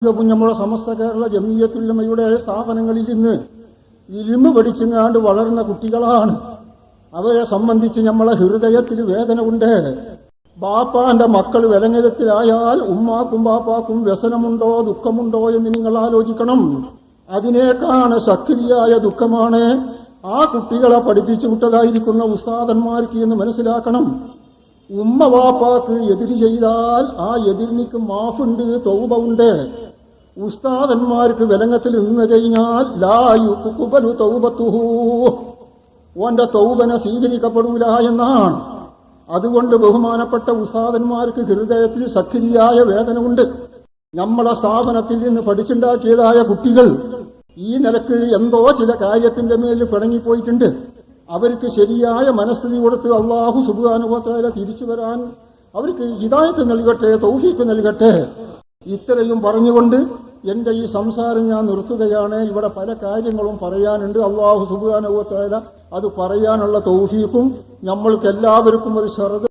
നമ്മുടെ സമസ്ത കേരള ജമിയത്തുൽ ഉലമയുടെ സ്ഥാപനങ്ങളിൽ ഇന്ന് ഇൽമു പഠിച്ചെങ്ങാണ്ട് വളർന്ന കുട്ടികളാണ്. അവരെ സംബന്ധിച്ച് നമ്മളെ ഹൃദയത്തിൽ വേദനയുണ്ട്. ബാപ്പാന്റെ മക്കൾ വിലങ്ങതത്തിലായാൽ ഉമ്മാക്കും ബാപ്പാക്കും വ്യസനമുണ്ടോ ദുഃഖമുണ്ടോ എന്ന് നിങ്ങൾ ആലോചിക്കണം. അതിനേക്കാണ് ശക്തിയായ ദുഃഖമാണ് ആ കുട്ടികളെ പഠിപ്പിച്ചു വിട്ടതായിരിക്കുന്ന ഉസ്താദന്മാർക്ക് എന്ന് മനസ്സിലാക്കണം. ഉമ്മ വാപ്പാക്ക് എതിര് ചെയ്താൽ ആ എതിരിനിക്ക് മാഫുണ്ട്, തൗബ ഉണ്ട്. ഉസ്താദന്മാർക്ക് വിലങ്ങത്തിൽ നിന്ന് കഴിഞ്ഞാൽ ലാ യുഖ്ബലു തൗബതുഹു, ഓന്റെ തൗബനെ സ്വീകരിക്കപ്പെടൂല എന്നാണ്. അതുകൊണ്ട് ബഹുമാനപ്പെട്ട ഉസ്താദന്മാർക്ക് ഹൃദയത്തിൽ ശക്തിയായ വേദനയുണ്ട്. നമ്മളെ സ്ഥാപനത്തിൽ നിന്ന് പഠിച്ചുണ്ടാക്കിയതായ കുട്ടികൾ ഈ നിലക്ക് എന്തോ ചില കാര്യത്തിന്റെ മേൽ പിണങ്ങിപ്പോയിട്ടുണ്ട്. അവർക്ക് ശരിയായ മനസ്ഥിതി കൊടുത്ത് അല്ലാഹു സുബ്ഹാനഹു വ തആല തിരിച്ചു വരാൻ അവർക്ക് ഹിദായത്ത് നൽകട്ടെ, തൗഫീഖ് നൽകട്ടെ. ഇത്രയും പറഞ്ഞുകൊണ്ട് എന്റെ ഈ സംസാരം ഞാൻ നിർത്തുകയാണ്. ഇവിടെ പല കാര്യങ്ങളും പറയാനുണ്ട്. അല്ലാഹു സുബ്ഹാനഹു വ തആല അത് പറയാനുള്ള തൗഫീഖും നമ്മൾക്ക് എല്ലാവർക്കും ഒരു